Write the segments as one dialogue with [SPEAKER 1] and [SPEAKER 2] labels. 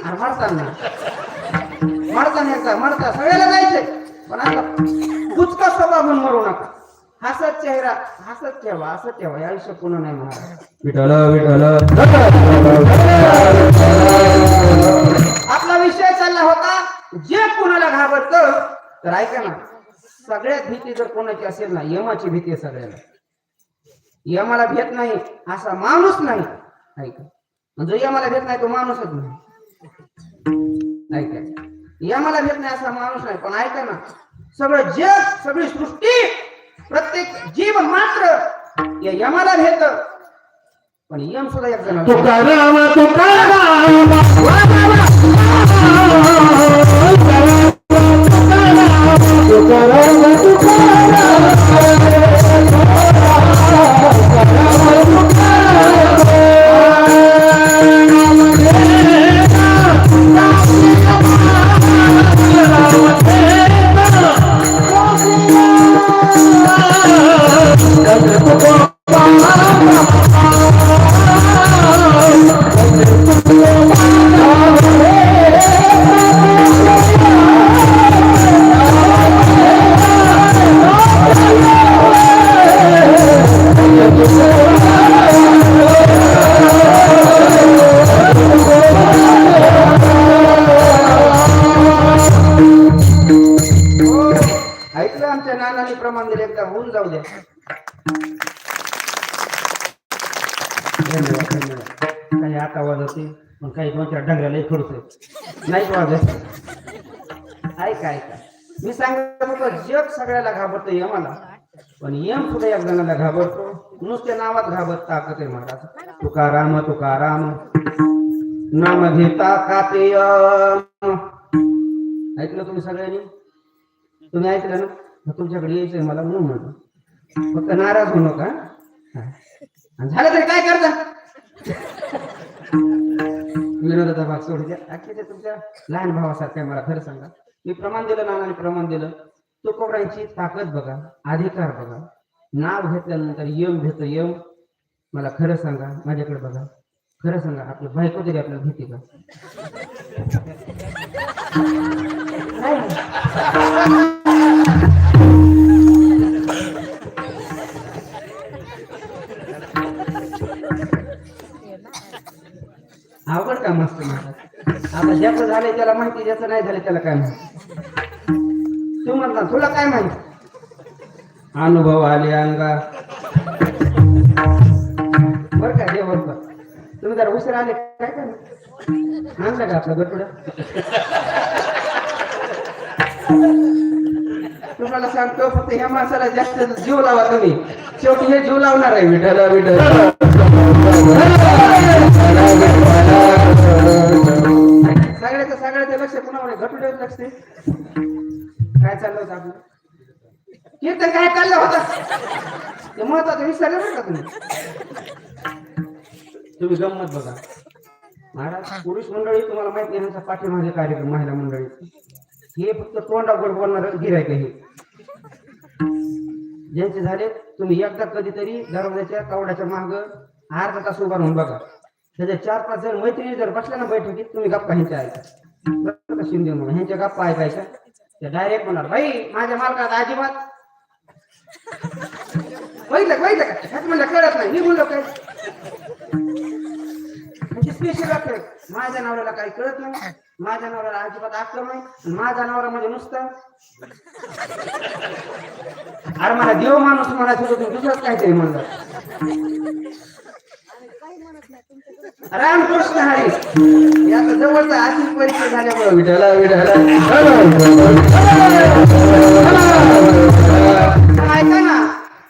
[SPEAKER 1] आणि मरता सगळ्याला जायचंय, पण आता बुचका स्वभाव म्हणून मरू नका. हसत चेहरा, हसत ठेवा हे आयुष्य पुन्हा नाही महाराज. विठ्ठल विठ्ठल. आपला विषय चालला होता, जे कुणाला घाबरत तर ऐका ना, सगळ्यात भीती जर कोणाची असेल ना, यमाची भीती आहे सगळ्याला. यमाला भेट नाही असा माणूस नाही. ऐका, म्हणजे यमाला भेट नाही तो माणूसच नाही. ऐका, यमाला भेट नाही असा माणूस नाही. पण ऐका ना, सगळं जग, सगळी सृष्टी, प्रत्येक जीव मात्र या यमाला भेट, पण यम सुद्धा एक जण प्रमाण दिले, एकदा होऊन जाऊ द्या. काही आता वाजवते, पण काही दोन चार डंगराला खडतोय नाही वाजत. ऐका, मी सांगत होतो, जग सगळ्याला घाबरतो यमाला, पण यम सुद्धा एक जणाला घाबरतो. नुसत्या नावात घाबरत ताकद आहे महाराज. तुकाराम तुकाराम नाम घेता काते यम. ऐकलं तुम्ही सगळ्यांनी? तुम्ही ऐकलं ना? तुमच्याकडे यायचंय मला म्हणून म्हणतो. फक्त नाराज होऊ नका. झालं तरी काय करता, विनोदाचा भाग सोडू द्या. अख्खी तुमच्या लहान भावासारखं मला खरं सांगा. मी प्रमाण दिलं, नानाने प्रमाण दिलं. तुकोबरांची ताकद बघा, अधिकार बघा. नाव घेतल्यानंतर यम घेतो यम. मला खरं सांगा, माझ्याकडे बघा, खरं सांगा, आपलं बायको तरी आपल्याला भीती का? अवघड काम असतं महाराज. आता ज्याचं झालंय त्याला माहिती, ज्याचं नाही झालं त्याला काय माहिती. तू म्हणता तुला काय माहिती, अनुभव आले अंगा. बर का देव बरोबर. तुम्ही जरा उशीर आले काय काय आणलं का आपलं गटुडं? तुम्हाला सांगतो, फक्त ह्या माणसाला जास्त जीव लावा तुम्ही, शेवटी हे जीव लावणार आहे. विठ्ठल विठ्ठल. सगळ्याचं लक्ष कुणावर? गटुड्यावर लक्ष. काय चाललं होतं आपलं कीर्तन, काय चाललं होतं ते महत्वाचं विसरलं बरं का तुम्ही. तुम्ही गंमत बघा महाराज. पुरुष मंडळी तुम्हाला माहिती आहे, ह्यांचा पाठीमागे कार्यक्रम महिला मंडळी, हे फक्त तोंडावर बोलणार गिरायक. हे ज्यांचे झाले, तुम्ही एकदा कधीतरी दरवाजाच्या कवड्याच्या माग अर्धा तास उभा राहून बघा. त्याच्या 4-5 जण मैत्रिणी जर बसल्या ना बैठकीत, तुम्ही गप्पा ह्यांच्या ऐका. शिंदे म्हणून ह्यांच्या गप्पा ऐकायच्या. त्या डायरेक्ट म्हणणार, बाई माझ्या मालकात अजिबात बघितलं का म्हणलं कळत नाही. मी म्हणलो काय म्हणजे स्पेशल वाटत, माझ्या नवऱ्याला काही कळत नाही, माझ्या नवऱ्याला अजिबात अक्कल नाही, माझा नवरा म्हणजे नुसतं. अरे मला देव माणूस म्हणायचं होतं, तुम्ही दुसरंच काहीतरी म्हणलं. रामकृष्ण हरी. याचा जवळचा आर्थिक परिचय झाल्यामुळे विठ्ठल विठ्ठल. ऐका ना,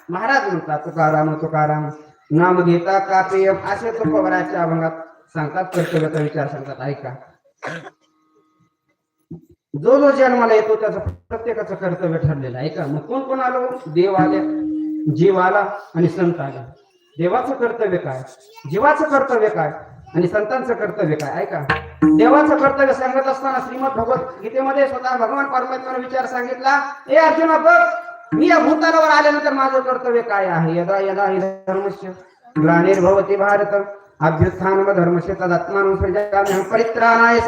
[SPEAKER 1] महाराज म्हणतात तुकाराम तुकाराम नाम घेता कापे यम. असे तुकोबराच्या अभंगात सांगतात, कर्तव्याचा विचार सांगतात. ऐका, जो जो जन्माला येतो त्याचं प्रत्येकाचं कर्तव्य ठरलेलं. ऐका, मग कोण कोण आलो? देव आले, जीव आला आणि संत आला. देवाचं कर्तव्य काय, जीवाचं कर्तव्य काय आणि संतांचं कर्तव्य काय? ऐका, देवाचं कर्तव्य सांगत असताना श्रीमद भगवद्गीतेमध्ये स्वतः भगवान परमात्म्याने विचार सांगितला, हे अर्जुना बघ, मी या भूतालावर आल्यानंतर माझं कर्तव्य काय आहे? यदा यदा हि धर्मस्य ग्लानिर्भवति भारत अभ्युत्थानम धर्मस्य तदात्मानं सृजाम्यहं परित्राणाय